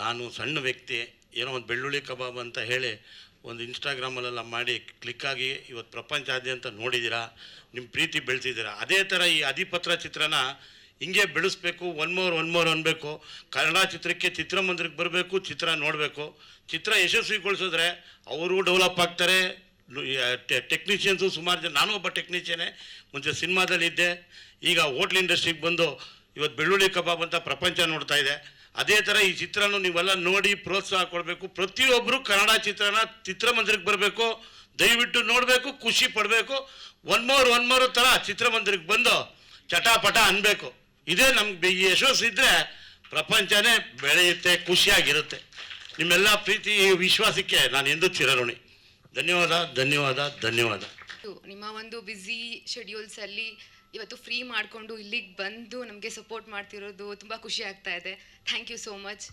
ನಾನು ಸಣ್ಣ ವ್ಯಕ್ತಿ, ಏನೋ ಒಂದು ಬೆಳ್ಳುಳ್ಳಿ ಕಬಾಬ್ ಅಂತ ಹೇಳಿ ಒಂದು ಇನ್ಸ್ಟಾಗ್ರಾಮಲ್ಲೆಲ್ಲ ಮಾಡಿ ಕ್ಲಿಕ್ಕಾಗಿ ಇವತ್ತು ಪ್ರಪಂಚಾದ್ಯಂತ ನೋಡಿದ್ದೀರಾ, ನಿಮ್ಮ ಪ್ರೀತಿ ಬೆಳೆಸಿದ್ದೀರಾ. ಅದೇ ಥರ ಈ ಅಧಿಪತ್ರ ಚಿತ್ರನ ಹಿಂಗೆ ಬೆಳೆಸ್ಬೇಕು, ಒನ್ ಮೋರ್ ಅನ್ಬೇಕು. ಕನ್ನಡ ಚಿತ್ರಕ್ಕೆ ಚಿತ್ರಮಂದಿರಕ್ಕೆ ಬರಬೇಕು, ಚಿತ್ರ ನೋಡಬೇಕು. ಚಿತ್ರ ಯಶಸ್ವಿಗೊಳಿಸಿದ್ರೆ ಅವರು ಡೆವಲಪ್ ಆಗ್ತಾರೆ. ಟೆಕ್ನಿಷಿಯನ್ಸು ಸುಮಾರು ಜನ, ನಾನು ಒಬ್ಬ ಟೆಕ್ನಿಷಿಯನೇ, ಮುಂಚೆ ಸಿನಿಮಾದಲ್ಲಿದ್ದೆ. ಈಗ ಹೋಟ್ಲ್ ಇಂಡಸ್ಟ್ರಿಗೆ ಬಂದು ಇವತ್ತು ಬೆಳ್ಳುಳ್ಳಿ ಕಬಾಬ್ ಅಂತ ಪ್ರಪಂಚ ನೋಡ್ತಾ ಇದೆ. ಅದೇ ಥರ ಈ ಚಿತ್ರನೂ ನೀವೆಲ್ಲ ನೋಡಿ ಪ್ರೋತ್ಸಾಹ ಕೊಡಬೇಕು. ಪ್ರತಿಯೊಬ್ಬರು ಕನ್ನಡ ಚಿತ್ರನ ಚಿತ್ರಮಂದಿರಕ್ಕೆ ಬರಬೇಕು, ದಯವಿಟ್ಟು ನೋಡಬೇಕು, ಖುಷಿ ಪಡಬೇಕು. ಒನ್ ಮೋರ್ ಥರ ಚಿತ್ರಮಂದಿರಕ್ಕೆ ಬಂದು ಚಟಾಪಟ ಅನ್ಬೇಕು. ಇದೇ ನಮ್ಗೆ ಈ ಯಶಸ್ಸು ಇದ್ದರೆ ಪ್ರಪಂಚನೇ ಬೆಳೆಯುತ್ತೆ, ಖುಷಿಯಾಗಿರುತ್ತೆ. ನಿಮ್ಮೆಲ್ಲ ಪ್ರೀತಿ ವಿಶ್ವಾಸಕ್ಕೆ ನಾನು ಎಂದೂ ಚಿರಋಣಿ. ಧನ್ಯವಾದ. ನಿಮ್ಮ ಒಂದು ಬ್ಯುಸಿ ಶೆಡ್ಯೂಲ್ಸಲ್ಲಿ ಇವತ್ತು ಫ್ರೀ ಮಾಡಿಕೊಂಡು ಇಲ್ಲಿಗೆ ಬಂದು ನಮಗೆ ಸಪೋರ್ಟ್ ಮಾಡ್ತಿರೋದು ತುಂಬ ಖುಷಿ ಆಗ್ತಾ ಇದೆ. Thank you so much.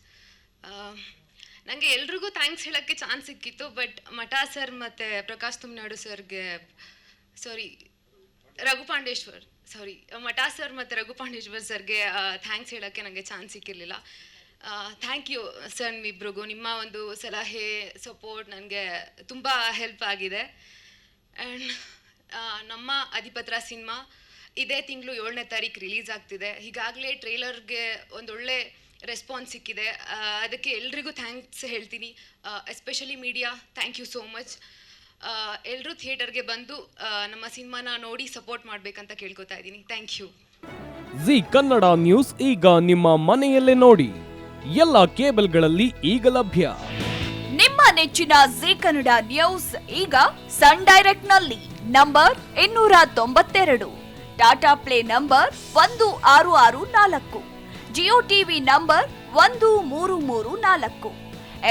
ನನಗೆ ಎಲ್ರಿಗೂ ಥ್ಯಾಂಕ್ಸ್ ಹೇಳೋಕ್ಕೆ ಚಾನ್ಸ್ ಸಿಕ್ಕಿತ್ತು, ಬಟ್ ಮಠ ಸರ್ ಮತ್ತು ಪ್ರಕಾಶ್ ತುಮ್ನಾಡು ಸರ್ಗೆ ಮಠ ಸರ್ ಮತ್ತು ರಘುಪಾಂಡೇಶ್ವರ್ ಸರ್ಗೆ ಥ್ಯಾಂಕ್ಸ್ ಹೇಳೋಕ್ಕೆ ನನಗೆ ಚಾನ್ಸ್ ಸಿಕ್ಕಿರಲಿಲ್ಲ. ಥ್ಯಾಂಕ್ ಯು ಸರ್ ಇಬ್ರಿಗೂ. ನಿಮ್ಮ ಒಂದು ಸಲಹೆ, ಸಪೋರ್ಟ್ ನನಗೆ ತುಂಬ ಹೆಲ್ಪ್ ಆಗಿದೆ. ಆ್ಯಂಡ್ ನಮ್ಮ ಅಧಿಪತ್ರ ಸಿನಿಮಾ ಇದೇ ತಿಂಗಳು 7ನೇ ತಾರೀಕು ರಿಲೀಸ್ ಆಗ್ತಿದೆ. ಈಗಾಗಲೇ ಟ್ರೇಲರ್ಗೆ ಒಂದೊಳ್ಳೆ ರೆಸ್ಪಾನ್ಸ್ ಸಿಕ್ಕಿದೆ. ಅದಕ್ಕೆ ಎಲ್ರಿಗೂ ಥ್ಯಾಂಕ್ಸ್ ಹೇಳ್ತೀನಿ. Especially media, thank you so much. ಎಲ್ಲರೂ ಥಿಯೇಟರ್ಗೆ ಬಂದು ನಮ್ಮ ಸಿನಿಮಾನ ನೋಡಿ ಸಪೋರ್ಟ್ ಮಾಡಬೇಕಂತ ಕೇಳ್ಕೊತಾ ಇದ್ದೀನಿ. Thank you. Zee Kannada news ಈಗ ನಿಮ್ಮ ಮನೆಯಲ್ಲೇ ನೋಡಿ. ಎಲ್ಲ ಕೇಬಲ್ಗಳಲ್ಲಿ ಈಗ ಲಭ್ಯ. ನಿಮ್ಮ ನೆಚ್ಚಿನ ಜಿ ಕನ್ನಡ ನ್ಯೂಸ್ ಈಗ ಸನ್ ಡೈರೆಕ್ಟ್ ನಲ್ಲಿ number 292, Tata play number 1664, Jio TV number 1334,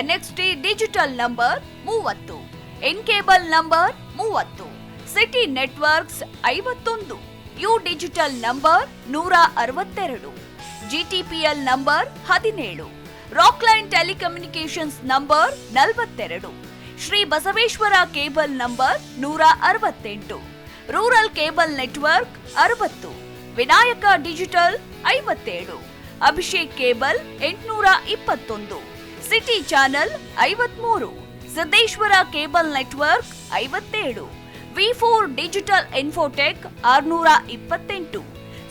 NXT digital number 30, in cable number 30, city networks 51, U digital number 162, GTPL number 17, Rockline telecommunications number 42, Shri Basaveshwara cable number 168, rural cable network 60, Vinayaka digital 57, Abhishek cable 821, city channel 53, Siddeshwara cable network 57, V4 digital Infotech 628,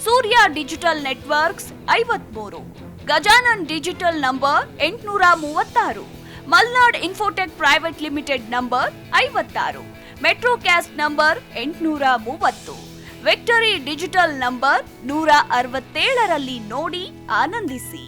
Surya digital networks 53, Gajanan digital number 836, Malnad infotech private limited number 56, Metrocast number 830, victory digital number 167ರಲ್ಲಿ ನೋಡಿ ಆನಂದಿಸಿ.